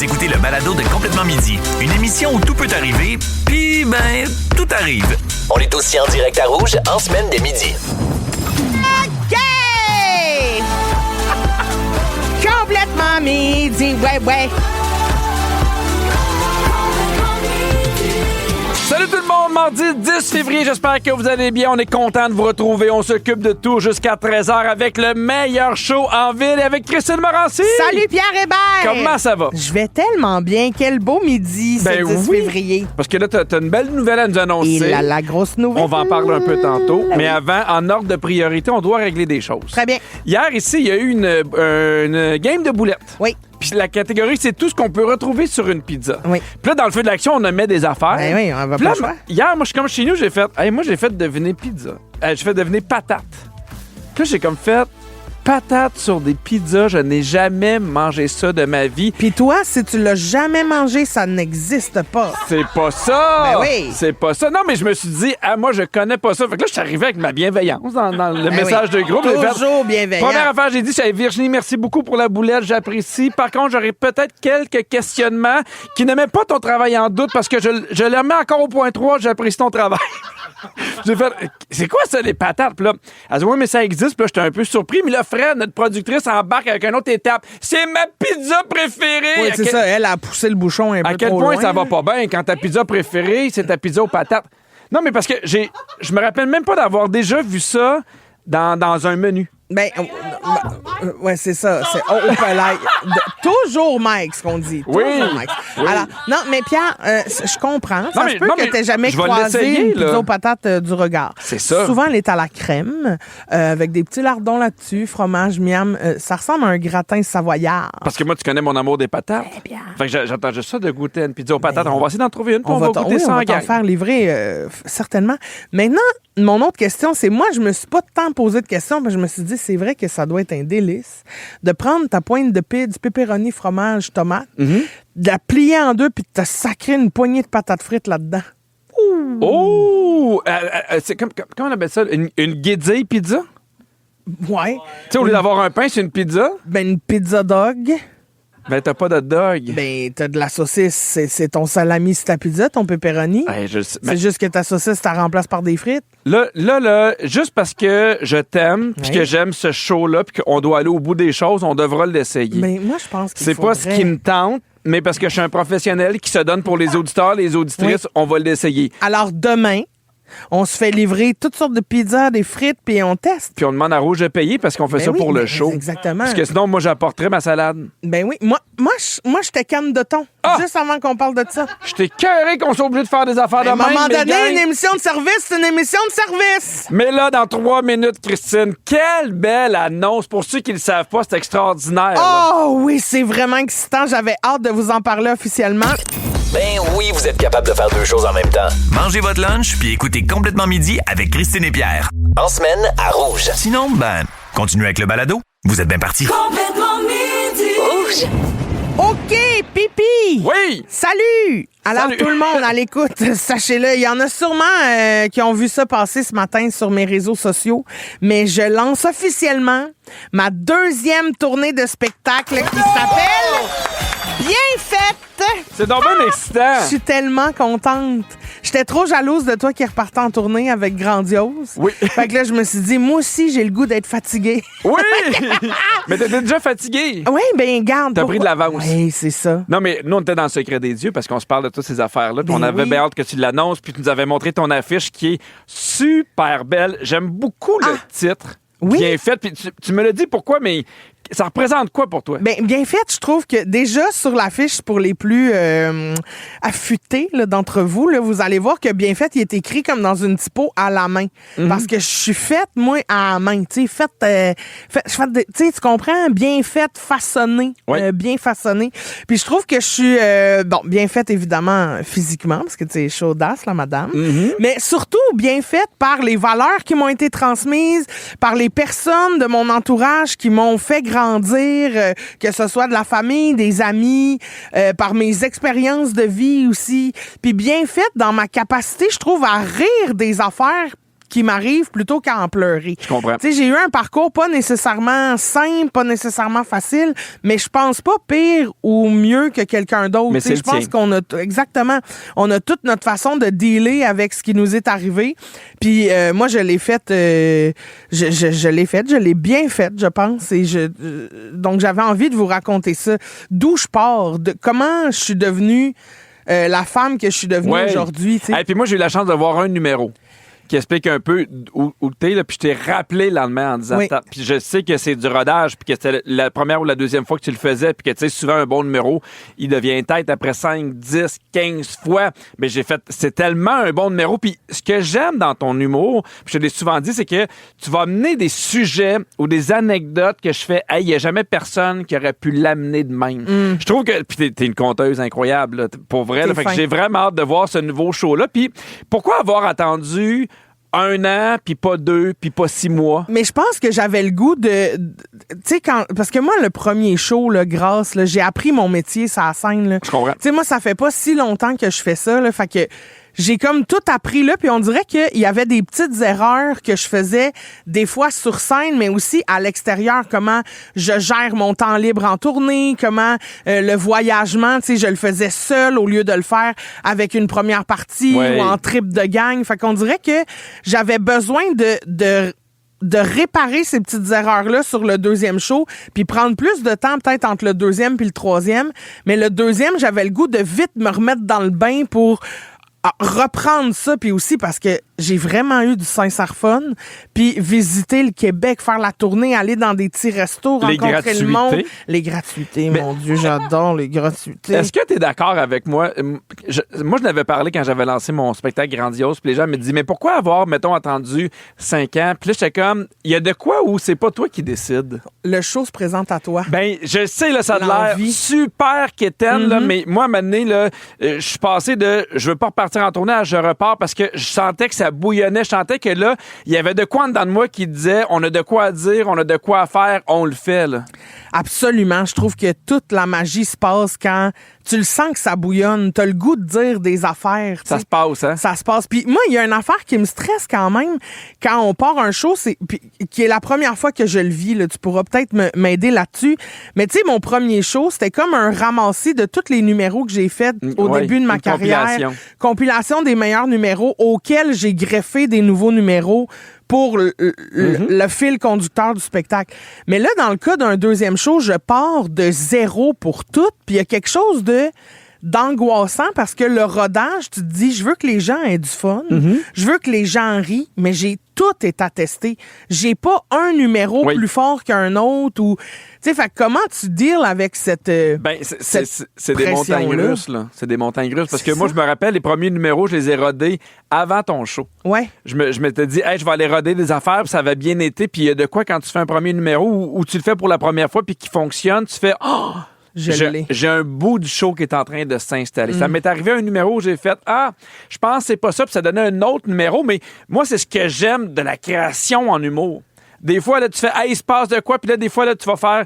Vous écoutez le balado de Complètement Midi, une émission où tout peut arriver, puis ben, tout arrive. On est aussi en direct à Rouge en semaine dès midi. OK! Complètement midi, ouais. Salut tout le monde, mardi 10 février, j'espère que vous allez bien. On est content de vous retrouver. On s'occupe de tout jusqu'à 13h avec le meilleur show en ville et avec Christine Morancy. Salut Pierre Hébert! Comment ça va? Je vais tellement bien. Quel beau midi, ce 10 février. Parce que là, t'as une belle nouvelle à nous annoncer. Et la grosse nouvelle. On va en parler un peu tantôt. Mais avant, en ordre de priorité, on doit régler des choses. Très bien. Hier, ici, il y a eu une game de boulettes. Oui. Puis la catégorie, c'est tout ce qu'on peut retrouver sur une pizza. Oui. Puis là, dans le feu de l'action, on a mis des affaires. Ben oui, on va Puis pas là, le choix. hier, moi, je suis comme chez nous, j'ai fait deviner pizza. J'ai fait deviner patate. Puis là, j'ai comme fait patate sur des pizzas. Je n'ai jamais mangé ça de ma vie. Puis toi, si tu l'as jamais mangé, ça n'existe pas. C'est pas ça! Ben oui. C'est pas ça. Non, mais je me suis dit, moi, je connais pas ça. Fait que là, je suis arrivé avec ma bienveillance dans le message de groupe. J'ai fait, Toujours bienveillant. première affaire, j'ai dit, Virginie, merci beaucoup pour la boulette, j'apprécie. Par contre, j'aurais peut-être quelques questionnements qui ne mettent pas ton travail en doute parce que je le mets encore au point 3, j'apprécie ton travail. J'ai fait, c'est quoi ça, les patates? Puis là, elle dit, oui, mais ça existe. Puis là, j'étais un peu surpris. Mais là, Fred, notre productrice, embarque avec une autre étape. C'est ma pizza préférée! Oui, c'est ça. Elle a poussé le bouchon un peu À quel trop point loin, ça va là. pas bien quand ta pizza préférée, c'est ta pizza aux patates? Non, mais parce que je me rappelle même pas d'avoir déjà vu ça dans un menu. Ben, ouais, c'est ça. C'est au palais. Toujours Mike, ce qu'on dit. Oui. Toujours Mike. Oui. Alors, non, mais Pierre, je comprends. Ça mais- se peut non, que mais t'aies jamais je vais croisé l'essayer, une pizza là. aux patates du regard. C'est ça. Souvent, elle est à la crème, avec des petits lardons là-dessus, fromage, miam. Ça ressemble à un gratin savoyard. Parce que moi, tu connais mon amour des patates. bien. Fait que j'attends juste ça de goûter une pizza aux patates. On va essayer d'en trouver une, puis on va goûter oui, ça on en va t'en gang. faire livrer, certainement. Maintenant, mon autre question, c'est moi, je me suis pas tant posé de questions, mais je me suis dit, c'est vrai que ça doit être un délice de prendre ta pointe de du pepperoni, fromage, tomate, Mm-hmm. de la plier en deux puis de te sacrer une poignée de patates frites là-dedans. Oh! C'est comment on appelle ça? Une guédille pizza? Ouais. Tu sais, au lieu d'avoir un pain, c'est une pizza? Ben, une pizza dog. Ben, t'as pas de dog. Ben, t'as de la saucisse. C'est ton salami, c'est ta pizza, ton pepperoni. Ben, je sais- C'est juste que ta saucisse, t'as remplaces par des frites. Là, juste parce que je t'aime, puis Ouais. que j'aime ce show-là, puis qu'on doit aller au bout des choses, on devra l'essayer. Mais moi, je pense qu'il C'est pas ce qui me tente, mais parce que je suis un professionnel qui se donne pour les auditeurs, les auditrices, on va l'essayer. Alors, demain, on se fait livrer toutes sortes de pizzas, des frites, puis on teste. Puis on demande à Rouge de payer parce qu'on fait Ben ça oui, pour le ben, show. exactement. Parce que sinon, moi, j'apporterais ma salade. Ben oui. Moi, j'étais canne de thon. Ah! Juste avant qu'on parle de ça. Je t'ai cœuré qu'on soit obligé de faire des affaires de À un même. moment mais donné, gang. une émission de service, c'est une émission de service. Mais là, dans 3 minutes, Christine, quelle belle annonce. Pour ceux qui le savent pas, c'est extraordinaire. là. Oh oui, c'est vraiment excitant. J'avais hâte de vous en parler officiellement. Ben oui, vous êtes capable de faire deux choses en même temps. Mangez votre lunch puis écoutez Complètement Midi avec Christine et Pierre. En semaine, à Rouge. Sinon, ben, continuez avec le balado. Vous êtes bien partis. Complètement midi. Rouge. OK, Pipi. Oui! Salut! Alors, Salut. tout le monde à l'écoute, sachez-le, il y en a sûrement qui ont vu ça passer ce matin sur mes réseaux sociaux, mais je lance officiellement ma 2e tournée de spectacle qui s'appelle Bien faite! C'est donc bien excitant. Je suis tellement contente. J'étais trop jalouse de toi qui repartais en tournée avec Grandiose. Oui. Fait que là, je me suis dit, moi aussi, j'ai le goût d'être fatiguée. Oui! Mais t'étais déjà fatigué. Oui, ben garde. T'as pris de l'avance. Oui, c'est ça. Non, mais nous, on était dans le secret des dieux parce qu'on se parle de toutes ces affaires-là. Puis Ben on avait oui. bien hâte que tu l'annonces. Puis tu nous avais montré ton affiche qui est super belle. J'aime beaucoup le titre. Oui. Bien fait. Puis tu me l'as dit pourquoi, mais ça représente quoi pour toi? Ben, bien fait, je trouve que déjà sur l'affiche, pour les plus affûtés là, d'entre vous, là, vous allez voir que bien fait, il est écrit comme dans une typo à la main. Parce que je suis faite, moi, à la main. Tu sais, tu sais, tu comprends? Bien faite, façonnée. Oui. Bien façonnée. Puis je trouve que je suis, bien faite, évidemment, physiquement, parce que tu sais, chaudasse, la madame. Mais surtout bien faite par les valeurs qui m'ont été transmises, par les personnes de mon entourage qui m'ont fait grandir, que ce soit de la famille, des amis, par mes expériences de vie aussi. Puis bien faite dans ma capacité, je trouve, à rire des affaires qui m'arrive plutôt qu'à en pleurer. Je comprends. Tu sais, j'ai eu un parcours pas nécessairement simple, pas nécessairement facile, mais je pense pas pire ou mieux que quelqu'un d'autre. Mais c'est je pense qu'on a exactement, on a toute notre façon de dealer avec ce qui nous est arrivé. Puis moi, je l'ai faite, je l'ai bien faite, je pense. Et donc j'avais envie de vous raconter ça. D'où je pars, de comment je suis devenue la femme que je suis devenue aujourd'hui. Et puis moi, j'ai eu la chance d'avoir un numéro qui explique un peu où t'es, là, puis je t'ai rappelé le lendemain en disant puis je sais que c'est du rodage, puis que c'était la première ou la deuxième fois que tu le faisais, puis que tu sais, souvent un bon numéro, il devient tête après 5, 10, 15 fois, mais j'ai fait, c'est tellement un bon numéro, puis ce que j'aime dans ton humour, puis je te l'ai souvent dit, c'est que tu vas amener des sujets ou des anecdotes que je fais, hey, il n'y a jamais personne qui aurait pu l'amener de même. Je trouve que, puis t'es une conteuse incroyable, là, pour vrai, là, fait que j'ai vraiment hâte de voir ce nouveau show-là, puis pourquoi avoir attendu 1 an, puis pas 2, puis pas 6 mois. Mais je pense que j'avais le goût de... Tu sais, parce que moi, le premier show, là, grâce, là, j'ai appris mon métier sur la scène. Là. Je comprends. Tu sais, moi, ça fait pas si longtemps que je fais ça. Là, fait que j'ai comme tout appris là, puis on dirait qu'il y avait des petites erreurs que je faisais des fois sur scène, mais aussi à l'extérieur, comment je gère mon temps libre en tournée, comment le voyagement, tu sais, je le faisais seul au lieu de le faire avec une première partie ou en trip de gang. Fait qu'on dirait que j'avais besoin de réparer ces petites erreurs-là sur le deuxième show, puis prendre plus de temps peut-être entre le deuxième puis le troisième. Mais le deuxième, j'avais le goût de vite me remettre dans le bain pour reprendre ça, puis aussi parce que j'ai vraiment eu du sincère fun, puis visiter le Québec, faire la tournée, aller dans des petits restos, rencontrer le monde. Les gratuités, mon Dieu, j'adore les gratuités. Est-ce que tu es d'accord avec moi? Moi, je n'avais parlé quand j'avais lancé mon spectacle Grandiose, puis les gens me disaient, mais pourquoi avoir, mettons, attendu 5 ans? Puis là, j'étais comme, il y a de quoi où c'est pas toi qui décides? Le show se présente à toi. Ben, je sais, là, ça a l'air super quétaine, là, mais moi, à un moment donné, là, je suis passé de, je veux pas repartir en tournée à je repars parce que je sentais que ça bouillonnait. Je sentais que là, il y avait de quoi en dedans de moi qui disait, on a de quoi à dire, on a de quoi à faire, on le fait, là. Absolument. Je trouve que toute la magie se passe quand tu le sens que ça bouillonne. T'as le goût de dire des affaires. Ça se passe, hein? Ça se passe. Puis moi, il y a une affaire qui me stresse quand même quand on part un show, qui est la première fois que je le vis. Là. Tu pourras peut-être m'aider là-dessus. Mais tu sais, mon premier show, c'était comme un ramassis de tous les numéros que j'ai faits au début de ma carrière. Compilation des meilleurs numéros auxquels j'ai greffé des nouveaux numéros pour le fil conducteur du spectacle. Mais là, dans le cas d'un deuxième show, je pars de zéro pour tout, puis il y a quelque chose d'angoissant parce que le rodage, tu te dis, je veux que les gens aient du fun, je veux que les gens rient, mais tout est attesté. J'ai pas un numéro plus fort qu'un autre ou... Tu sais, fait comment tu deals avec cette c'est des montagnes russes, là. C'est des montagnes russes. Parce que moi, je me rappelle, les premiers numéros, je les ai rodés avant ton show. Ouais. Je m'étais dit, hey, je vais aller roder des affaires, puis ça avait bien été. Puis il y a de quoi quand tu fais un premier numéro où tu le fais pour la première fois, puis qui fonctionne, tu fais, oh! J'ai un bout du show qui est en train de s'installer. Ça m'est arrivé un numéro où j'ai fait je pense que c'est pas ça, puis ça donnait un autre numéro, mais moi, c'est ce que j'aime de la création en humour. Des fois, là, tu fais, il se passe de quoi, puis là, des fois, là, tu vas faire...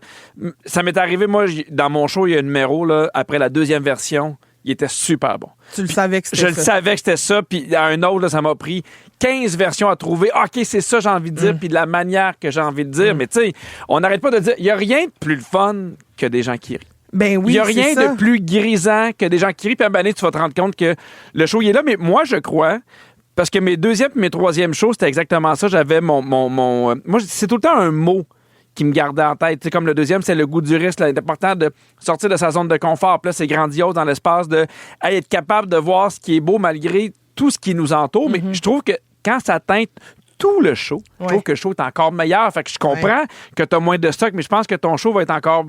Ça m'est arrivé, moi, dans mon show, il y a un numéro, là, après la deuxième version, il était super bon. Tu le savais que c'était ça. Je le savais que c'était ça, puis à un autre, là, ça m'a pris 15 versions à trouver. OK, c'est ça j'ai envie de dire, puis de la manière que j'ai envie de dire. Mais tu sais, on n'arrête pas de dire, il n'y a rien de plus le fun que des gens qui rient. Ben oui, il n'y a rien de plus grisant que des gens qui rient, puis à un moment donné, tu vas te rendre compte que le show, il est là. Mais moi, je crois... Parce que mes deuxième et mes troisième shows, c'était exactement ça. J'avais moi, c'est tout le temps un mot qui me gardait en tête. T'sais, comme le deuxième, c'est le goût du risque. C'est important de sortir de sa zone de confort. Puis là, c'est grandiose dans l'espace de être capable de voir ce qui est beau malgré tout ce qui nous entoure. Mais je trouve que quand ça teinte tout le show, je trouve que le show est encore meilleur. Fait que je comprends que tu as moins de stock, mais je pense que ton show va être encore...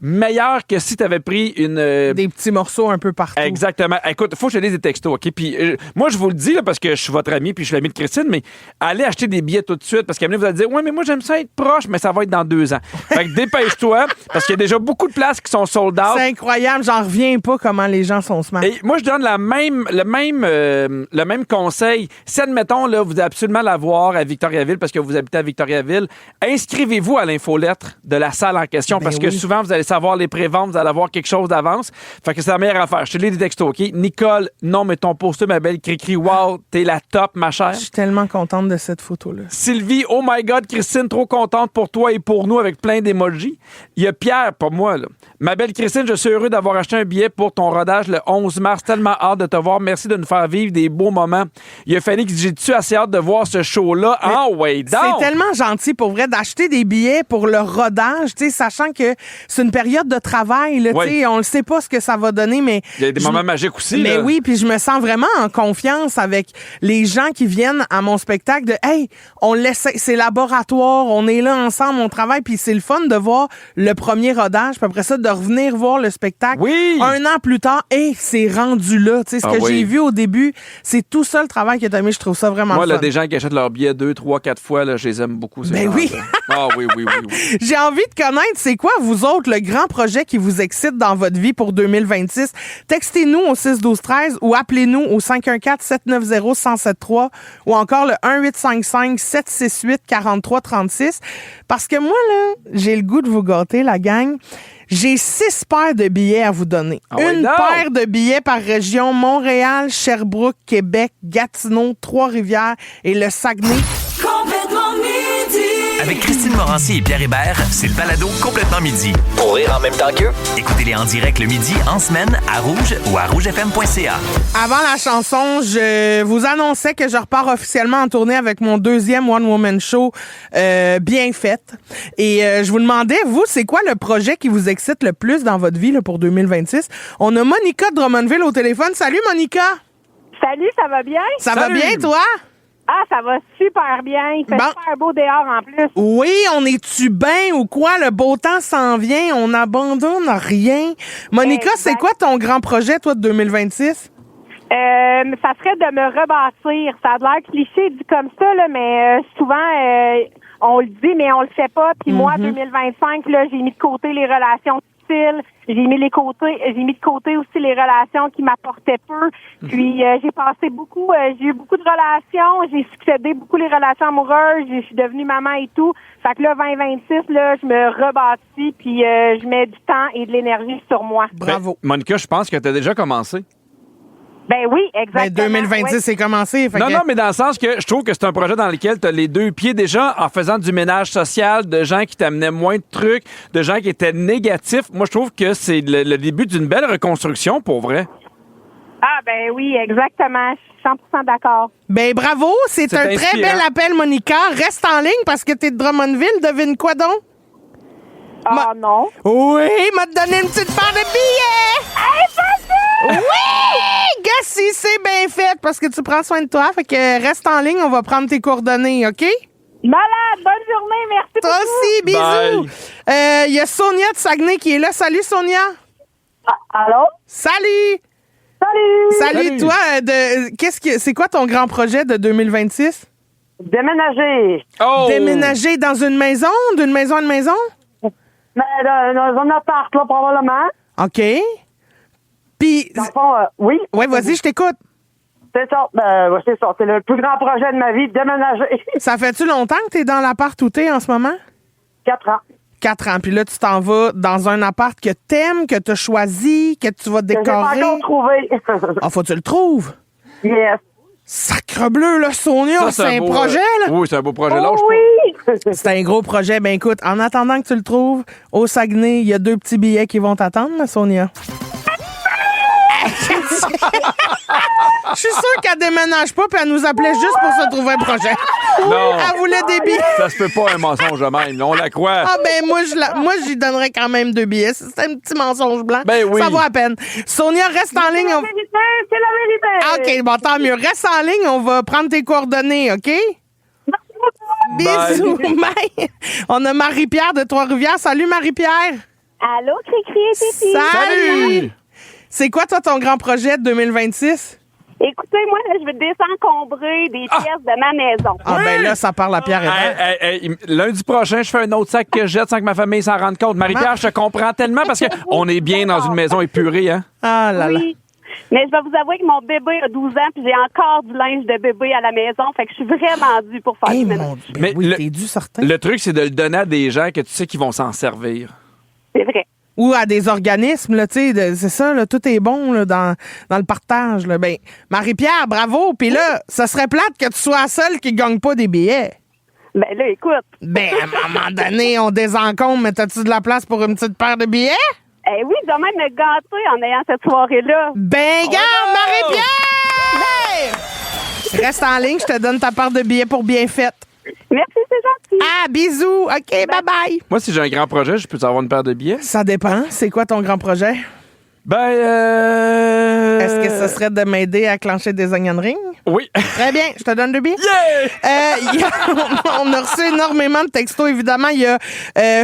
meilleur que si tu avais pris des petits morceaux un peu partout. Exactement. Écoute, faut que je te dise des textos, OK? Puis moi, je vous le dis, là, parce que je suis votre ami puis je suis l'ami de Christine, mais allez acheter des billets tout de suite parce qu'à vous allez dire, ouais, mais moi, j'aime ça être proche, mais ça va être dans 2 ans. Fait que dépêche-toi parce qu'il y a déjà beaucoup de places qui sont sold out. C'est incroyable. J'en reviens pas comment les gens sont smart. Et moi, je donne le même conseil. Si, admettons, là, vous devez absolument la voir à Victoriaville parce que vous habitez à Victoriaville, inscrivez-vous à l'infolettre de la salle en question parce que souvent, vous allez savoir les préventes, vous allez avoir quelque chose d'avance. Fait que c'est la meilleure affaire. Je te lis des textos, OK? Nicole, non, mais ton poster, ma belle Cricri, wow, t'es la top, ma chère. Je suis tellement contente de cette photo-là. Sylvie, oh my God, Christine, trop contente pour toi et pour nous avec plein d'émojis. Il y a Pierre, pas moi, là. Ma belle Christine, je suis heureux d'avoir acheté un billet pour ton rodage le 11 mars. Tellement hâte de te voir. Merci de nous faire vivre des beaux moments. Il y a Fanny qui dit, j'ai-tu assez hâte de voir ce show-là? Ah, ouais, donc! C'est tellement gentil, pour vrai, d'acheter des billets pour le rodage, tu sais, sachant que c'est une période de travail, là, Oui. tu sais, on ne sait pas ce que ça va donner, mais... Il y a des moments magiques aussi, Mais là. oui, puis je me sens vraiment en confiance avec les gens qui viennent à mon spectacle de « Hey, on laisse, c'est laboratoire, on est là ensemble, on travaille, puis c'est le fun de voir le premier rodage, puis après ça, de revenir voir le spectacle Oui. un an plus tard, et c'est rendu là. Tu sais, ce Ah que oui. j'ai vu au début, c'est tout ça le travail que tu as mis, je trouve ça vraiment Moi, fun. là, des gens qui achètent leur billet 2, 3, 4 fois, là, je les aime beaucoup. ces Ben gens-là. oui. Ah oui, oui, oui, oui. J'ai envie de connaître, c'est quoi, vous autres, le grand projet qui vous excite dans votre vie pour 2026? Textez-nous au 6-12-13 ou appelez-nous au 514-790-1073 ou encore le 1-855-768-4336. Parce que moi, là, j'ai le goût de vous gâter, la gang. J'ai 6 paires de billets à vous donner. Ah ouais, Une donc? paire de billets par région, Montréal, Sherbrooke, Québec, Gatineau, Trois-Rivières et le Saguenay. Complètement midi. Avec Christine Morancy et Pierre Hébert, c'est le balado Complètement midi. Pour rire en même temps qu'eux, écoutez-les en direct le midi, en semaine, à Rouge ou à rougefm.ca. Avant la chanson, je vous annonçais que je repars officiellement en tournée avec mon deuxième One Woman Show bien fait. Et je vous demandais, vous, c'est quoi le projet qui vous excite le plus dans votre vie là, pour 2026? On a Monica de Drummondville au téléphone. Salut, Monica! Salut, ça va bien? Ça Salut. va bien, toi? Ah, ça va super bien. Il fait Bon. super beau dehors en plus. Oui, on est-tu bien ou quoi? Le beau temps s'en vient, on n'abandonne rien. Monica, Exact. c'est quoi ton grand projet, toi, de 2026? Ça serait de me rebâtir. Ça a l'air cliché dit comme ça, là, mais souvent, on le dit, mais on le fait pas. Puis moi, 2025, là, j'ai mis de côté les relations difficiles. J'ai mis de côté aussi les relations qui m'apportaient peu. Puis j'ai eu beaucoup de relations, j'ai succédé beaucoup les relations amoureuses, je suis devenue maman et tout. Fait que là, 2026, là, je me rebâtis, puis je mets du temps et de l'énergie sur moi. Bravo. Ben, Monica, je pense que tu as déjà commencé. Ben oui, Ben, exactement. 2026, oui. c'est commencé. Fait Non, que- non, mais dans le sens que je trouve que c'est un projet dans lequel tu as les deux pieds déjà en faisant du ménage social, de gens qui t'amenaient moins de trucs, de gens qui étaient négatifs. Moi, je trouve que c'est le début d'une belle reconstruction, pour vrai. Ah ben oui, exactement. Je suis 100% d'accord. Ben bravo, c'est un très inspirant. bel appel, Monica. Reste en ligne parce que t'es de Drummondville. Devine quoi donc? Ah non. Oui, m'a donné une petite paire de billets! Oui! Gars, si c'est bien fait parce que tu prends soin de toi. Fait que reste en ligne, on va prendre tes coordonnées, OK? Malade, bonne journée, merci Toi beaucoup. aussi, bisous! Il y a Sonia de Saguenay qui est là. Salut, Sonia! Allô? Salut! Salut! Salut, toi, c'est quoi ton grand projet de 2026? Déménager. Oh! Déménager dans une maison? D'une maison à une maison? Mais dans un appart, là, probablement. OK. Puis, Dans le fond, oui. ouais, vas-y, je t'écoute. C'est ça. Ouais, c'est ça. C'est le plus grand projet de ma vie, déménager. Ça fait-tu longtemps que t'es dans l'appart où t'es en ce moment? 4 ans. 4 ans. Puis là, tu t'en vas dans un appart que t'aimes, que t'as choisi, que tu vas Que j'ai pas décorer. encore trouvé. Ah, faut que tu le trouves. Yes. Sacre bleu, là, Sonia, Ça, c'est un beau, projet, là. Oui, c'est un beau projet. Oh, Lâche oui! C'est un gros projet. Ben écoute, en attendant que tu le trouves, au Saguenay, il y a 2 petits billets qui vont t'attendre, là, Sonia. Je suis sûre qu'elle déménage pas puis elle nous appelait juste pour se trouver un projet. Non. Elle voulait des billets. Ça se peut pas un mensonge de même. On la croit. Ah ben moi j'y donnerais quand même 2 billets. C'est un petit mensonge blanc. Ben oui. Ça vaut à peine. Sonia, reste en ligne. C'est la vérité. OK, bon, tant mieux. Reste en ligne, on va prendre tes coordonnées, OK? Bisous. Bye. On a Marie-Pierre de Trois-Rivières. Salut, Marie-Pierre. Allô, Cricri et Titi. Salut. C'est quoi, toi, ton grand projet de 2026? Écoutez, moi, là, je veux désencombrer des pièces de ma maison. Ah, ben là, ça parle à Pierre Hébert. Hey, lundi prochain, je fais un autre sac que je jette sans que ma famille s'en rende compte. Marie-Pierre, je te comprends tellement parce qu'on est bien dans une maison épurée, hein? Ah là là. Oui. Mais je vais vous avouer que mon bébé a 12 ans puis j'ai encore du linge de bébé à la maison. Fait que je suis vraiment due pour faire Hey, du mon ménage. ben Mais oui, le- t'es dû certain. Le truc, c'est de le donner à des gens que tu sais qu'ils vont s'en servir. C'est vrai. ou à des organismes, là, tu sais, c'est ça, là, tout est bon là, dans le partage. Là. Ben, Marie-Pierre, bravo. Puis là, ça serait plate que tu sois la seule qui gagne pas des billets. Ben là, écoute. Ben, à un moment donné, on désencombre, mais t'as-tu de la place pour une petite paire de billets? Eh oui, je dois même me gâter en ayant cette soirée-là. Ben, garde, Marie-Pierre! Reste en ligne, je te donne ta part de billets pour bien fait. Merci, c'est gentil. Ah, bisous. OK, bye-bye. Moi, si j'ai un grand projet, je peux avoir une paire de billets? Ça dépend. C'est quoi ton grand projet? Ben, Est-ce que ce serait de m'aider à clencher des onion rings? Oui. Très bien, je te donne 2 billets. Yeah! On a reçu énormément de textos, évidemment. Il y a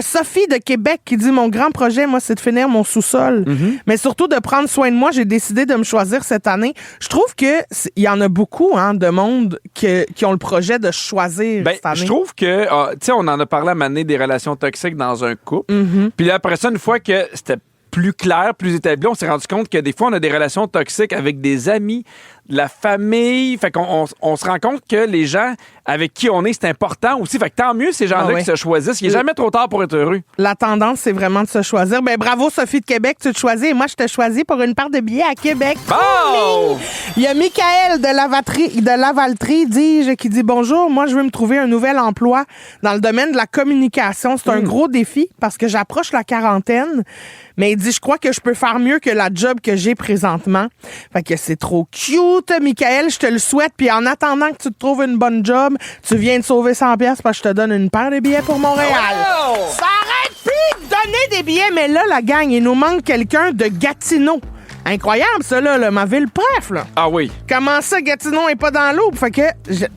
Sophie de Québec qui dit « Mon grand projet, moi, c'est de finir mon sous-sol. Mais surtout de prendre soin de moi. J'ai décidé de me choisir cette année. » Je trouve qu'il y en a beaucoup de monde qui ont le projet de choisir cette année. Je trouve que, tu sais, on en a parlé à un moment donné des relations toxiques dans un couple. Puis là, après ça, une fois que c'était plus clair, plus établi, on s'est rendu compte que des fois, on a des relations toxiques avec des amis, de la famille. Fait qu'on se rend compte que les gens avec qui on est, c'est important aussi. Fait que tant mieux ces gens-là qui se choisissent. Il n'est jamais trop tard pour être heureux. La tendance, c'est vraiment de se choisir. Ben bravo, Sophie de Québec, tu te choisis. Et moi, je te choisis pour une part de billets à Québec. Bon! Il y a Michael de Lavaltrie, dis-je, qui dit « Bonjour, moi, je veux me trouver un nouvel emploi dans le domaine de la communication. C'est un gros défi parce que j'approche la quarantaine. Mais il dit, je crois que je peux faire mieux que la job que j'ai présentement. » Fait que c'est trop cute, Michael, je te le souhaite. Puis en attendant que tu te trouves une bonne job, tu viens de sauver 100$ parce que je te donne une paire de billets pour Montréal. Wow! Ça arrête plus de donner des billets, mais là, la gang, il nous manque quelqu'un de Gatineau. Incroyable, ça, là, ma ville préf, là. Ah oui. Comment ça, Gatineau est pas dans l'eau? Fait que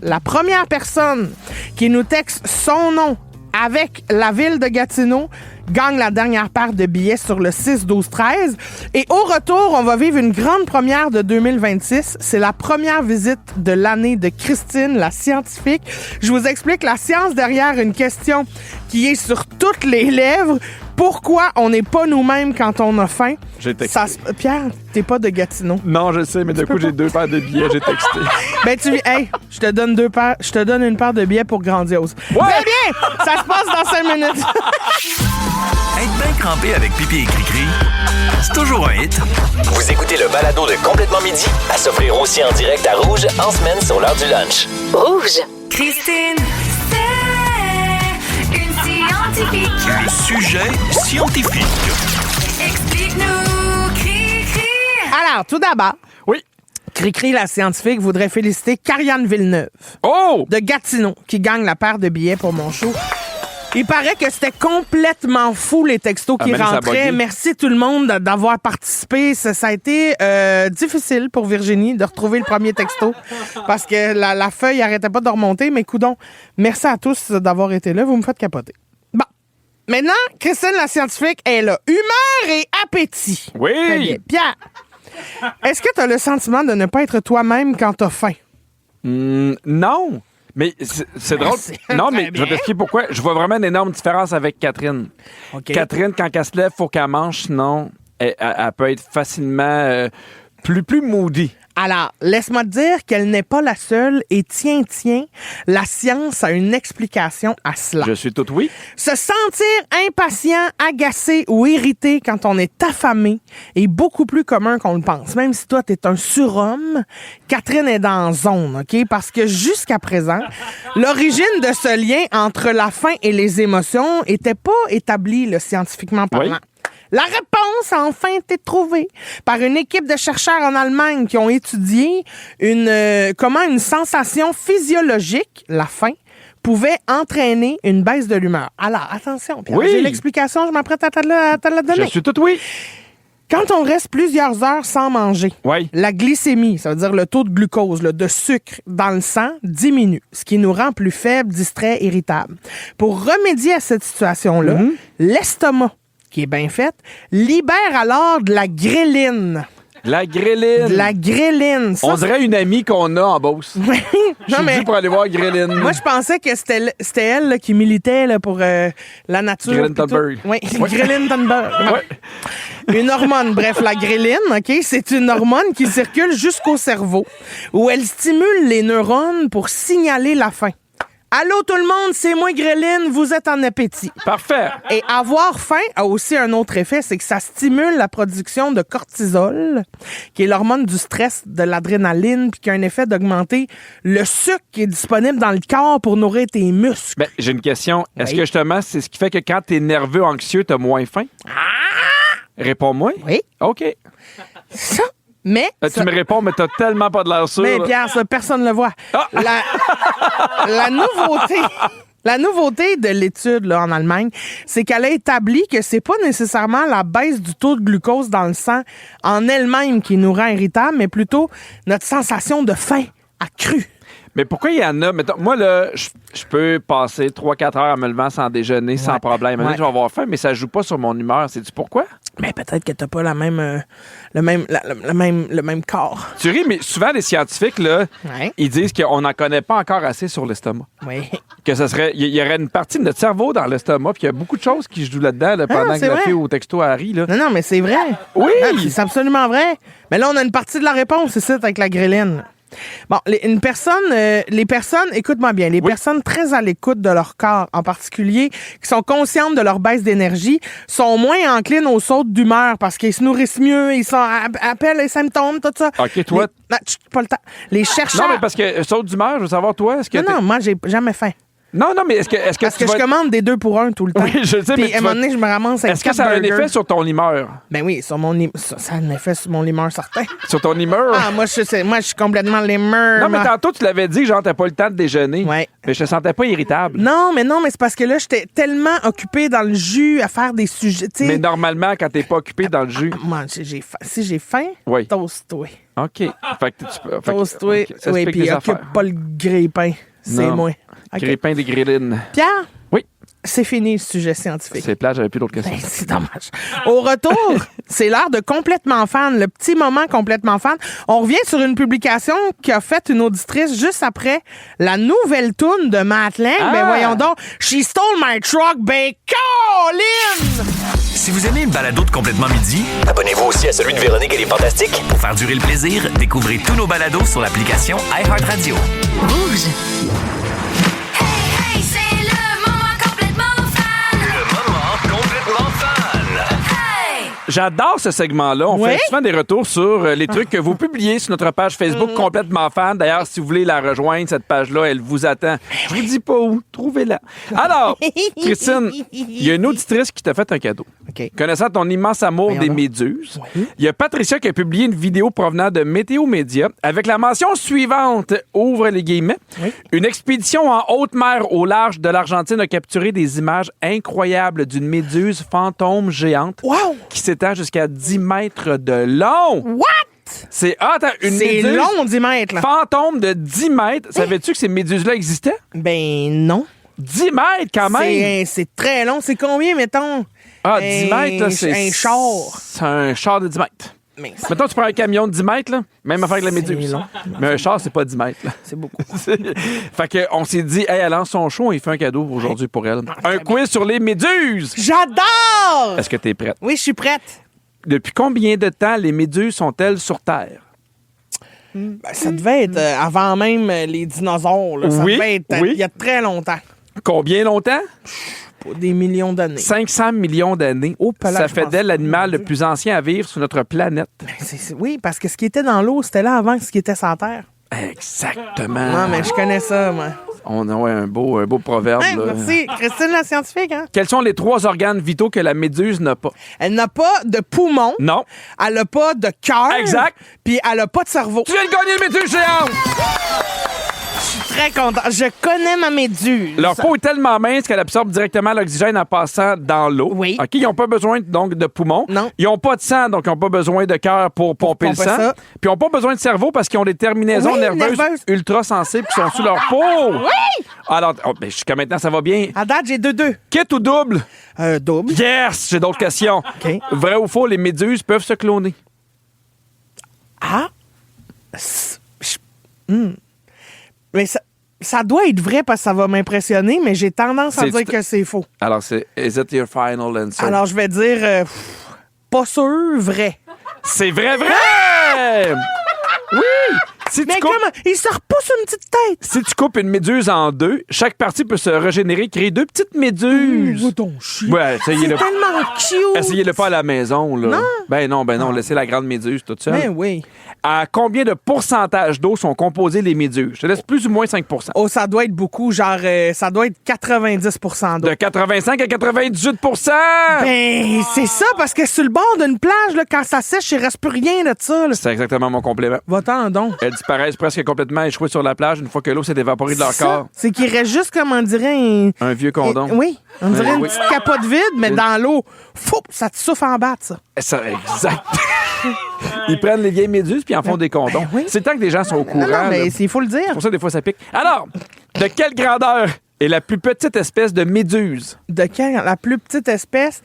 la première personne qui nous texte son nom avec la ville de Gatineau gagne la dernière paire de billets sur le 6-12-13. Et au retour, on va vivre une grande première de 2026. C'est la première visite de l'année de Christine, la scientifique. Je vous explique la science derrière une question qui est sur toutes les lèvres. Pourquoi on n'est pas nous-mêmes quand on a faim? J'ai texté. Pierre, t'es pas de Gatineau. Non, je sais, mais du coup, j'ai 2 paires de billets, j'ai texté. Je te donne je te donne une paire de billets pour Grandiose. Ouais! Très bien! Ça se passe dans 5 minutes. Être bien crampé avec pipi et cri-cri, c'est toujours un hit. Vous écoutez le balado de Complètement Midi à s'offrir aussi en direct à Rouge en semaine sur l'heure du lunch. Rouge. Christine, c'est une scientifique. Le sujet scientifique. Explique-nous, Cri-Cri. Alors, tout d'abord, Oui. Cri-Cri, la scientifique, voudrait féliciter Karianne Villeneuve Oh! de Gatineau qui gagne la paire de billets pour mon show. Il paraît que c'était complètement fou, les textos qui mais ça a rentraient. bugué. Merci tout le monde d'avoir participé. Ça a été difficile pour Virginie de retrouver le premier texto parce que la feuille arrêtait pas de remonter. Mais coudonc, merci à tous d'avoir été là. Vous me faites capoter. Bon. Maintenant, Christine, la scientifique, est là. Humeur et appétit. Oui. Très bien. Pierre, est-ce que tu as le sentiment de ne pas être toi-même quand tu as faim? Non. Mais c'est drôle. Non, mais Très je vais t'expliquer pourquoi. Je vois vraiment une énorme différence avec Catherine. OK. Catherine, quand elle se lève, il faut qu'elle mange, sinon, elle peut être facilement plus moody. Alors, laisse-moi te dire qu'elle n'est pas la seule et tiens, la science a une explication à cela. Je suis tout oui. Se sentir impatient, agacé ou irrité quand on est affamé est beaucoup plus commun qu'on le pense. Même si toi, t'es un surhomme, Catherine est dans la zone, OK? Parce que jusqu'à présent, l'origine de ce lien entre la faim et les émotions était pas établie, là, scientifiquement parlant. Oui. La réponse a enfin été trouvée par une équipe de chercheurs en Allemagne qui ont étudié comment une sensation physiologique, la faim, pouvait entraîner une baisse de l'humeur. Alors, attention, Pierre, Oui. j'ai l'explication, je m'apprête à te la donner. Je suis tout oui. Quand on reste plusieurs heures sans manger, Oui. la glycémie, ça veut dire le taux de glucose, là, de sucre dans le sang, diminue, ce qui nous rend plus faibles, distraits, irritables. Pour remédier à cette situation-là, l'estomac, qui est bien fait, libère alors de la gréline. La gréline. De la gréline. Ça, On dirait une amie qu'on a en Beauce. Je suis dû pour aller voir Gréline. Moi, je pensais que c'était elle là, qui militait là, pour la nature. Gréline Thunberg. Oui, Gréline Thunberg. Ouais. Une hormone, bref, la gréline, OK, c'est une hormone qui circule jusqu'au cerveau, où elle stimule les neurones pour signaler la faim. Allô tout le monde, c'est moi Gréline, vous êtes en appétit. Parfait. Et avoir faim a aussi un autre effet, c'est que ça stimule la production de cortisol, qui est l'hormone du stress, de l'adrénaline, puis qui a un effet d'augmenter le sucre qui est disponible dans le corps pour nourrir tes muscles. Ben, j'ai une question. Est-ce Oui. que justement, c'est ce qui fait que quand t'es nerveux, anxieux, t'as moins faim? Réponds-moi. Oui. OK. Ça. Mais. Tu me réponds, mais t'as tellement pas de l'air sûr. Mais là. Pierre, ça, personne ne le voit. Ah! La nouveauté. La nouveauté de l'étude là, en Allemagne, c'est qu'elle a établi que c'est pas nécessairement la baisse du taux de glucose dans le sang en elle-même qui nous rend irritables, mais plutôt notre sensation de faim accrue. Mais pourquoi il y en a? Mettons, moi, là, je peux passer 3-4 heures en me levant sans déjeuner, sans problème. Maintenant, je vais avoir faim, mais ça joue pas sur mon humeur. Sais-tu pourquoi? Mais peut-être que t'as pas le même corps. Tu ris, mais souvent, les scientifiques, là, Ouais. ils disent qu'on n'en connaît pas encore assez sur l'estomac. Oui. Que ça serait... Il y aurait une partie de notre cerveau dans l'estomac, puis il y a beaucoup de choses qui jouent là-dedans là, pendant que c'est la vrai. fille au texto elle rit, là. Non, mais c'est vrai. Oui! Non, c'est absolument vrai. Mais là, on a une partie de la réponse, c'est ça, avec la gréline. Bon, les personnes, écoute-moi bien, les personnes très à l'écoute de leur corps, en particulier, qui sont conscientes de leur baisse d'énergie, sont moins enclines aux sautes d'humeur parce qu'ils se nourrissent mieux, ils appellent les symptômes, tout ça. OK, toi... Non, pas le temps. Les chercheurs... Non, mais parce que saute d'humeur, je veux savoir, toi, est-ce que... Non, moi, j'ai jamais faim. Non, mais est-ce que Parce tu que vas... je commande des 2 pour 1 tout le temps. Oui, je sais, Puis mais à un moment donné, je me ramasse avec Est-ce que 4 ça a un burgers. effet sur ton humeur? Ben oui, ça a un effet sur mon humeur certain. Sur ton humeur? Ah, moi, je suis complètement l'humeur. Non, mais tantôt, tu l'avais dit, genre, t'as pas le temps de déjeuner. Ouais. Mais je te sentais pas irritable. Non, mais c'est parce que là, j'étais tellement occupée dans le jus à faire des sujets. Tu sais, Mais normalement, quand t'es pas occupé dans le jus. moi, si j'ai faim, Oui. toast-toi. OK. Fait que tu peux. Toast-toi. OK, ça Oui, explique puis des occupe affaires. pas le grille-pain. C'est Non. moi. OK. Grille-pain des grillines. Pierre? Oui. C'est fini le sujet scientifique. C'est plat, j'avais plus d'autres questions. Ben, c'est dommage. Au retour, c'est l'heure de Complètement fan, le petit moment Complètement fan. On revient sur une publication qu'a faite une auditrice juste après la nouvelle toune de Matt Lang. Ah! Ben voyons donc, She Stole My Truck, ben Colin! Si vous aimez le balado de Complètement Midi, abonnez-vous aussi à celui de Véronique et les Fantastiques. Pour faire durer le plaisir, découvrez tous nos balados sur l'application iHeartRadio. Rouge. Hey, hey, c'est le moment complètement fan. Le moment complètement fan. Hey! J'adore ce segment-là. On Ouais? fait souvent des retours sur les trucs que vous publiez sur notre page Facebook Complètement fan. D'ailleurs, si vous voulez la rejoindre, cette page-là, elle vous attend. Je vous dis pas où. Trouvez-la. Alors, Christine, il y a une auditrice qui t'a fait un cadeau. OK. Connaissant ton immense amour Voyons des donc. méduses, Oui. il y a Patricia qui a publié une vidéo provenant de Météo Média avec la mention suivante, ouvre les guillemets, Oui. une expédition en haute mer au large de l'Argentine a capturé des images incroyables d'une méduse fantôme géante Wow! qui s'étend jusqu'à 10 mètres de long. What? C'est attends, une C'est méduse long, 10 mètres, là. fantôme de 10 mètres. Savais-tu que ces méduses-là existaient? Ben non. 10 mètres quand même! C'est très long. C'est combien, mettons? Ah, 10 mètres, là, c'est... Un char. C'est un char de 10 mètres. Mais Mettons, tu prends un camion de 10 mètres, là, même affaire que la méduse. C'est long. Mais un char, c'est pas 10 mètres. Là. c'est beaucoup. Fait que on s'est dit, hey, elle lance son show, il fait un cadeau aujourd'hui pour elle. Un quiz sur les méduses! J'adore! Est-ce que t'es prête? Oui, je suis prête. Depuis combien de temps les méduses sont-elles sur Terre? Ben, ça devait être avant même les dinosaures. Là. Ça Oui, devait être oui. il y a très longtemps. Combien longtemps? Pour des millions d'années. 500 millions d'années. Oh, là, Ça je fait pense- d'elle l'animal le plus ancien à vivre sur notre planète. Oui, parce que ce qui était dans l'eau, c'était là avant que ce qui était sur la terre. Exactement. Non, mais je connais ça, moi. On a ouais, un beau proverbe. Hey, là. merci. Christine, la scientifique, hein? Quels sont les 3 organes vitaux que la méduse n'a pas? Elle n'a pas de poumon. Non. Elle n'a pas de cœur. Exact. Puis elle n'a pas de cerveau. Tu viens de gagner une méduse géante! Je suis très content. Je connais ma méduse. Leur peau est tellement mince qu'elle absorbe directement l'oxygène en passant dans l'eau. Oui. OK, ils n'ont pas besoin donc de poumons. Non. Ils n'ont pas de sang, donc ils n'ont pas besoin de cœur pour pomper le pomper sang. ça. Puis ils n'ont pas besoin de cerveau parce qu'ils ont des terminaisons Oui, nerveuses nerveuses. ultra sensibles qui sont sous leur peau. Oui! Alors, jusqu'à maintenant, ça va bien. À date, j'ai 2-2. Kit ou double? Double. Yes! J'ai d'autres questions. OK. Vrai ou faux, les méduses peuvent se cloner? Ah? Mais ça doit être vrai parce que ça va m'impressionner, mais j'ai tendance à C'est- dire que c'est faux. Alors, c'est Is it your final answer? Alors, je vais dire pas sûr, vrai. C'est vrai! Oui! Si Mais tu coupes- comment? Il se repousse une petite tête. Si tu coupes une méduse en deux, chaque partie peut se régénérer, créer 2 petites méduses. Va donc chier. Ouais, C'est essayez-le. tellement cute. Essayez-le pas à la maison, là. Non. Ben non, laissez la grande méduse toute seule. Ben oui. À combien de pourcentage d'eau sont composées les méduses? Je te laisse plus ou moins 5 Oh, ça doit être beaucoup. Genre, ça doit être 90 d'eau. De 85 à 98 Ben, c'est ça, parce que sur le bord d'une plage, là, quand ça sèche, il reste plus rien de ça. Là. C'est exactement mon complément. Va-t'en donc. Elles disparaissent presque complètement échouées sur la plage une fois que l'eau s'est évaporée de leur C'est ça. corps. C'est qu'il reste juste, comme on dirait, Un vieux condom. Oui, on dirait une Oui. petite capote vide, mais dans l'eau, fou, ça te souffle en bas de ça. Ça, exact. Ils prennent les vieilles méduses puis en font des condoms. oui. C'est le temps que les gens sont au courant. Non, là. mais il faut le dire. C'est pour ça, des fois, ça pique. Alors, de quelle grandeur est la plus petite espèce de méduse? De quelle? La plus petite espèce?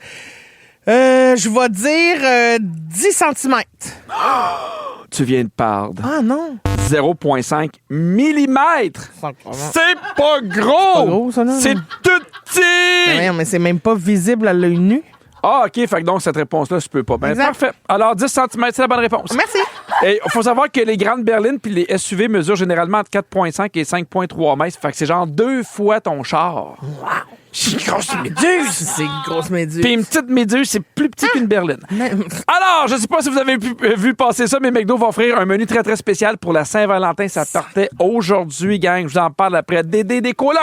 Je vais dire 10 cm. Tu viens de perdre. Ah non. 0,5 millimètres. C'est pas gros! pas gros, ça, là. C'est tout petit! Mais voyons, mais c'est même pas visible à l'œil nu. Ah, OK. Fait que donc, cette réponse-là, je peux pas. Ben, Exact. parfait. Alors, 10 cm, c'est la bonne réponse. Merci. Et il faut savoir que les grandes berlines puis les SUV mesurent généralement entre 4,5 et 5,3 mètres. Fait que c'est genre 2 fois ton char. Wow! C'est une grosse méduse! C'est une grosse méduse. Puis une petite méduse, c'est plus petit qu'une berline. Mais- Alors, je sais pas si vous avez vu passer ça, mais McDo va offrir un menu très, très spécial pour la Saint-Valentin. Ça partait aujourd'hui, gang. Je vous en parle après Dédé des colocs.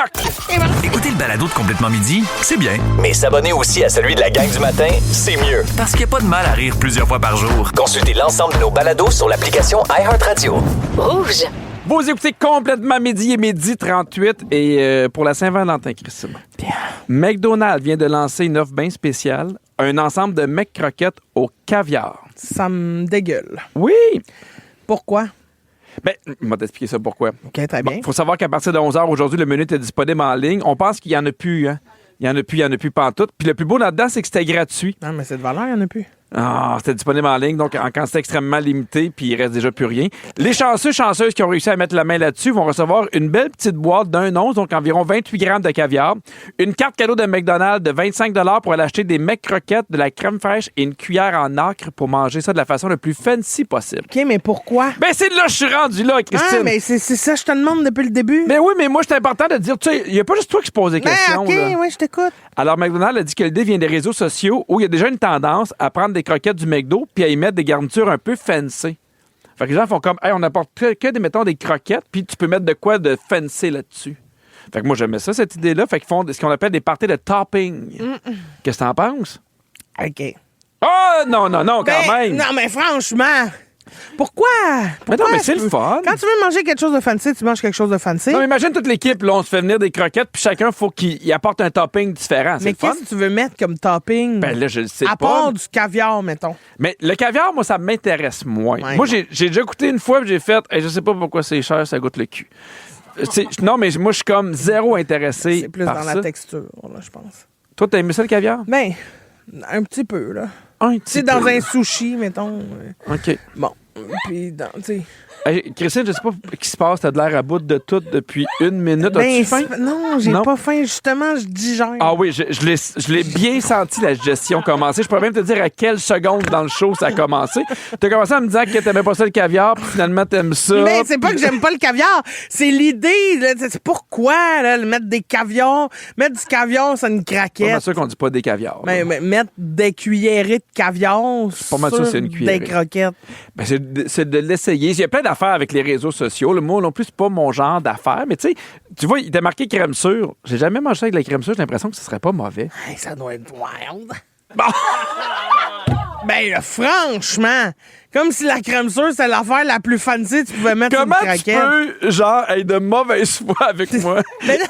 Écoutez le balado de Complètement Midi, c'est bien. Mais s'abonner aussi à celui de la gang du matin, c'est mieux. Parce qu'il n'y a pas de mal à rire plusieurs fois par jour. Consultez l'ensemble de nos balados sur l'application iHeartRadio. Rouge. Vous écoutez Complètement Midi et Midi 38. Et pour la Saint-Valentin, Christine. Bien. McDonald's vient de lancer une offre bien spéciale. Un ensemble de McCroquettes au caviar. Ça me dégueule. Oui! Pourquoi? Ben, je vais t'expliquer ça pourquoi. OK, très bien. Il faut savoir qu'à partir de 11h aujourd'hui, le menu était disponible en ligne. On pense qu'il n'y en a plus, hein? Il n'y en a plus pantoute. Puis le plus beau là-dedans, c'est que c'était gratuit. Non, mais cette valeur, il n'y en a plus. Ah, c'était disponible en ligne, donc en quantité extrêmement limitée, puis il reste déjà plus rien. Les chanceuses qui ont réussi à mettre la main là-dessus vont recevoir une belle petite boîte d'un once, donc environ 28 grammes de caviar, une carte cadeau de McDonald's de 25 $ pour aller acheter des McCroquettes, de la crème fraîche et une cuillère en nacre pour manger ça de la façon la plus fancy possible. OK, mais pourquoi? Ben, c'est là que je suis rendu là, Christine. Ah, mais c'est ça que je te demande depuis le début. Mais oui, mais moi, c'est important de dire, tu sais, il n'y a pas juste toi qui se pose des questions. OK, là. oui, je t'écoute. Alors, McDonald's a dit que l'idée vient des réseaux sociaux où il y a déjà une tendance à prendre des croquettes du McDo puis à y mettre des garnitures un peu fancy. Fait que les gens font comme, hey, on apporte que mettons, des croquettes, puis tu peux mettre de quoi de fancy là-dessus. Fait que moi, j'aimais ça, cette idée-là. Fait qu'ils font ce qu'on appelle des parties de topping. Qu'est-ce que t'en penses? OK. Oh, non, quand Ben, même! Non, mais franchement, pourquoi? Mais non, mais c'est tu le veux- fun. Quand tu veux manger quelque chose de fancy, tu manges quelque chose de fancy. Non, mais imagine toute l'équipe, là, on se fait venir des croquettes, puis chacun, faut qu'il apporte un topping différent. C'est Mais le fun. qu'est-ce que tu veux mettre comme topping? Ben là, je le sais à pas. part du caviar, mettons. Mais le caviar, moi, ça m'intéresse moins. Ouais, moi, non. j'ai déjà goûté une fois, puis j'ai fait, hey, je sais pas pourquoi c'est cher, ça goûte le cul. Non, mais moi, je suis comme zéro intéressé C'est plus par dans ça. la texture, là, je pense. Toi, t'as aimé ça, le caviar? Ben, un petit peu, là. Un Tu sais, petit dans peu. un sushi, mettons. OK. Bon. Puis, tu sais. Hey, Christine, je sais pas ce qui se passe, t'as de l'air à bout de tout depuis 1 minute. Ben, As-tu faim? non, j'ai Non. pas faim. Justement, je digère. Ah oui, je l'ai bien senti, la digestion commencer. Je pourrais même te dire à quelle seconde dans le show ça a commencé. T'as commencé en me disant que t'aimais pas ça le caviar, puis finalement t'aimes ça. Mais c'est pas que j'aime pas le caviar. C'est l'idée. Là, c'est pourquoi là, mettre des caviars. Mettre du caviar, c'est une Pas mal craquette. sûr qu'on dit pas des caviars. là. Mais mettre des cuillerées de caviar pas mal sûr, sur c'est une cuillerée. des croquettes. Ben, c'est de l'essayer. Il y a plein d'affaires avec les réseaux sociaux. Le mot non plus, c'est pas mon genre d'affaires. Mais tu sais, tu vois, il était marqué crème sûre. J'ai jamais mangé ça avec de la crème sûre. J'ai l'impression que ce serait pas mauvais. Hey, ça doit être wild. Bon. Ben là, franchement, comme si la crème sûre, c'est l'affaire la plus fancy que tu pouvais mettre sur une Comment tu craquette. peux, genre, être de mauvaise foi avec moi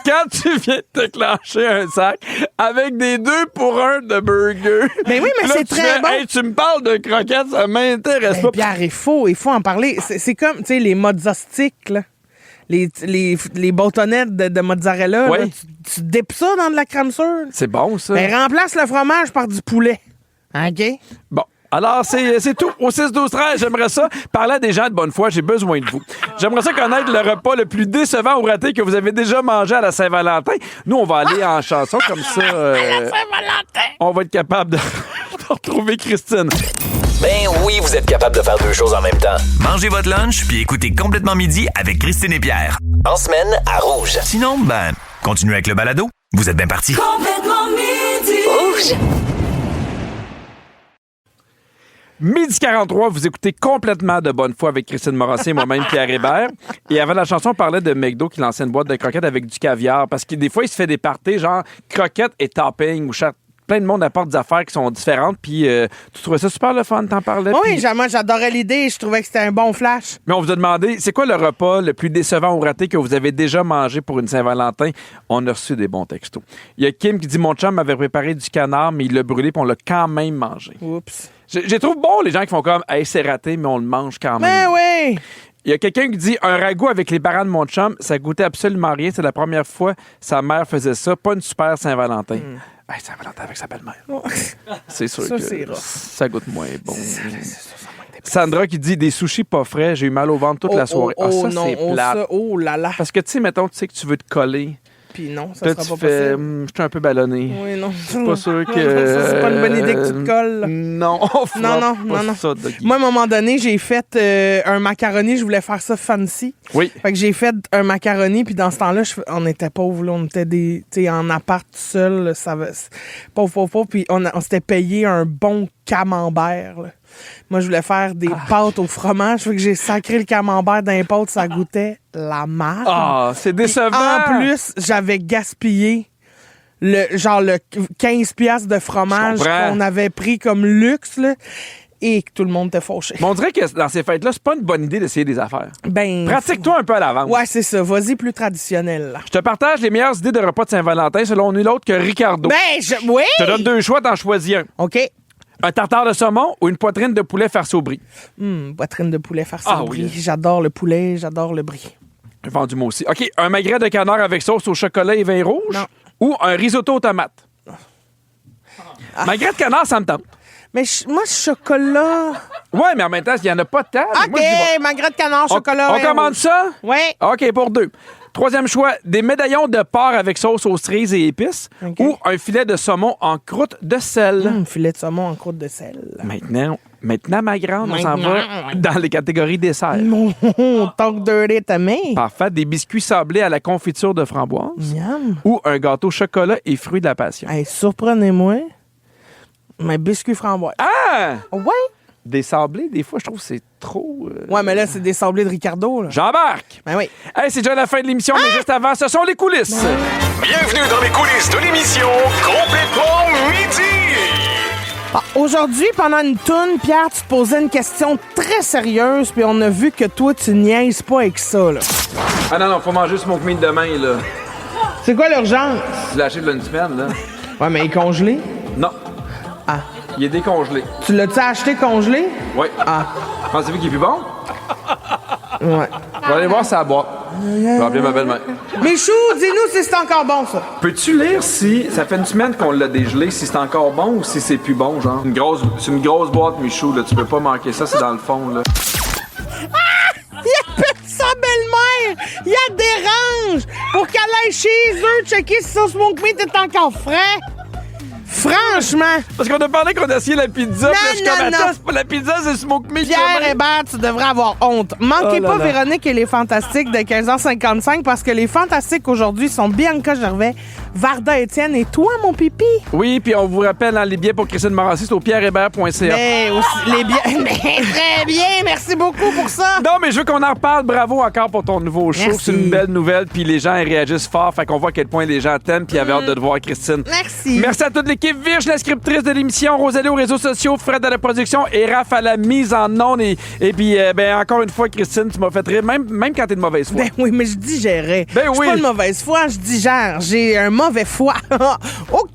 quand tu viens de déclencher un sac avec des 2 pour 1 de burger? Ben oui, mais Là, c'est tu très fais, bon. Hey, tu me parles de croquettes, ça m'intéresse Ben, pas. Pierre, il faut en parler. C'est comme, tu sais, les mozzastiques, là. Les bâtonnettes de mozzarella, Ouais. là, tu dippes ça dans de la crème sûre. C'est bon, ça. Ben, remplace le fromage par du poulet. OK? Bon. Alors, c'est tout. Au 6-12-13, j'aimerais ça. Parler à des gens de bonne foi, j'ai besoin de vous. J'aimerais ça connaître le repas le plus décevant ou raté que vous avez déjà mangé à la Saint-Valentin. Nous, on va aller en chanson comme ça. Saint-Valentin! On va être capable de retrouver Christine. Ben oui, vous êtes capable de faire deux choses en même temps. Mangez votre lunch puis écoutez Complètement Midi avec Christine et Pierre. En semaine, à Rouge. Sinon, ben, continuez avec le balado. Vous êtes bien partis. Complètement midi. Rouge. Midi 43, vous écoutez Complètement de bonne foi avec Christine Morancy et moi-même, Pierre Hébert. Et avant la chanson, on parlait de McDo qui lançait une boîte de croquettes avec du caviar. Parce que des fois, il se fait des parties genre croquettes et topping ou plein de monde apporte des affaires qui sont différentes. Puis tu trouvais ça super le fun, t'en parlais? Oui, puis... moi, j'adorais l'idée. Je trouvais que c'était un bon flash. Mais on vous a demandé, c'est quoi le repas le plus décevant ou raté que vous avez déjà mangé pour une Saint-Valentin? On a reçu des bons textos. Il y a Kim qui dit, mon chum m'avait préparé du canard, mais il l'a brûlé, puis on l'a quand même mangé. Oups. J'ai trouvé bon les gens qui font comme, hey, c'est raté, mais on le mange quand même. Mais oui! Il y a quelqu'un qui dit, un ragoût avec les parents de mon chum, ça goûtait absolument rien. C'est la première fois sa mère faisait ça. Pas une super Saint-Valentin. Hey, Saint-Valentin avec sa belle-mère. C'est sûr Ça, que c'est rough. ça goûte moins bon. Sandra qui dit, des sushis pas frais, j'ai eu mal au ventre toute la soirée. Ça, non, c'est plate. Oh là là. Parce que, tu sais, mettons, tu sais que tu veux te coller. Puis non, ça Là, sera tu pas fais, possible. je suis un peu ballonné. Oui, non. Je suis pas sûr que... Ça, c'est pas une bonne idée que tu te colles. Non, on fera Non. pas ça, Doggy. Moi, à un moment donné, j'ai fait un macaroni. Je voulais faire ça fancy. Oui. Fait que j'ai fait un macaroni. Puis dans ce temps-là, on était pauvres. Là, on était en appart tout seul. Là, pauvre. Puis on s'était payé un bon camembert. Là. Moi, je voulais faire des pâtes au fromage. Fait que j'ai sacré le camembert dans les pâtes. Ça goûtait la marde. Ah, c'est Puis décevant. en plus, j'avais gaspillé le 15 piastres de fromage Je comprends. qu'on avait pris comme luxe, là, et que tout le monde était fauché. Mais on dirait que dans ces fêtes-là, c'est pas une bonne idée d'essayer des affaires. Ben, Pratique-toi un peu à l'avance. Ouais, c'est ça. Vas-y, plus traditionnel. Là. Je te partage les meilleures idées de repas de Saint-Valentin selon nul autre que Ricardo. Oui! Je te donne deux choix, t'en choisis un. OK. Un tartare de saumon ou une poitrine de poulet farcie au brie? Poitrine de poulet farcie Ah au brie. oui. J'adore le poulet, j'adore le brie. J'ai vendu moi aussi. OK, un magret de canard avec sauce au chocolat et vin rouge? Non. Ou un risotto aux tomates? Magret de canard, ça me tente. Mais moi, chocolat... Ouais, mais en même temps, il n'y en a pas tant. OK, Moi, je dis, bon, magret de canard, chocolat. on vin commande rouge. ça? Oui. OK, pour deux. Troisième choix, des médaillons de porc avec sauce aux cerises et épices OK. ou un filet de saumon en croûte de sel. Filet de saumon en croûte de sel. Maintenant, ma grande, on s'en va Maintenant. dans les catégories dessert. Talk dirty to me. Parfait, des biscuits sablés à la confiture de framboise Miam. ou un gâteau chocolat et fruits de la passion. Hey, surprenez-moi. Mes biscuits framboises. Ah! Ouais? Des sablés, des fois, je trouve que c'est trop... Ouais, mais là, c'est des sablés de Ricardo. Là. J'embarque! Ben oui. Hey, c'est déjà la fin de l'émission, mais juste avant, ce sont les coulisses. Bienvenue dans les coulisses de l'émission Complètement Midi. Aujourd'hui, pendant une toune, Pierre, tu te posais une question très sérieuse, puis on a vu que toi, tu niaises pas avec ça. Là. Ah non, faut manger smoke meat demain, là. C'est quoi l'urgence? Tu l'as acheté de une semaine, là. Ouais, mais il est congelé. Non. Ah. Il est décongelé. Tu l'as-tu acheté congelé? Oui. Ah. Pensez-vous qu'il est plus bon? Ouais. On va aller voir ça à boire. Je vais appeler ma belle-mère. Michou, dis-nous si c'est encore bon, ça. Peux-tu lire si ça fait une semaine qu'on l'a dégelé, si c'est encore bon ou si c'est plus bon, genre? C'est une grosse boîte, Michou, là. Tu peux pas manquer ça, c'est dans le fond, là. Il appelle sa belle-mère! Il la dérange! Pour qu'elle aille chez eux checker si son smoke meat est encore frais! Franchement! Parce qu'on a parlé qu'on a essayé la pizza, Non, puis là, je suis comme, non, attends, non. c'est pas la pizza, c'est le smoke meat. Pierre quand même. Hébert, tu devrais avoir honte. Manquez Oh là pas là. Véronique et les Fantastiques de 15h55 parce que les Fantastiques aujourd'hui sont Bianca Gervais, Varda Étienne et toi, mon pipi. Oui, puis on vous rappelle, hein, les billets pour Christine Morancy, c'est au pierrehébert.ca. Mais aussi, les biens. Mais très bien, merci beaucoup pour ça. Non, mais je veux qu'on en reparle. Bravo encore pour ton nouveau show. Merci. C'est une belle nouvelle. Puis les gens ils réagissent fort. Fait qu'on voit à quel point les gens t'aiment. Puis ils avaient hâte de te voir, Christine. Merci. Merci à toute l'équipe. Virge, la scriptrice de l'émission. Rosalie aux réseaux sociaux. Fred à la production. Et Raph à la mise en onde. Et puis, ben, encore une fois, Christine, tu m'as fait rire. Même quand t'es de mauvaise foi. Ben oui, mais je digérais. Ben Je suis oui. pas de mauvaise foi, je digère. J'ai un mauvais foie. OK.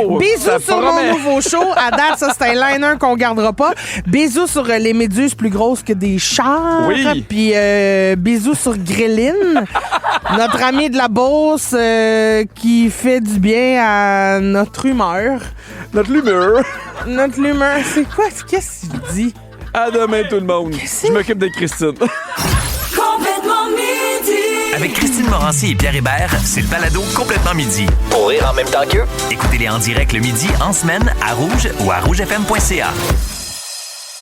Oh, Bisous ça sur promet. mon nouveau show. À date, ça, c'est un liner qu'on gardera pas. Bisous sur les méduses plus grosses que des chars. Oui. Puis bisous sur Gréline, notre ami de la Beauce qui fait du bien à notre humeur. Notre humeur. Notre humeur, c'est quoi? Qu'est-ce qu'il dit? À demain, tout le monde. Je m'occupe de Christine. Complètement midi. Avec Christine Morancy et Pierre Hébert, c'est le balado Complètement Midi. Pour rire en même temps qu'eux, écoutez-les en direct le midi, en semaine, à Rouge ou à rougefm.ca.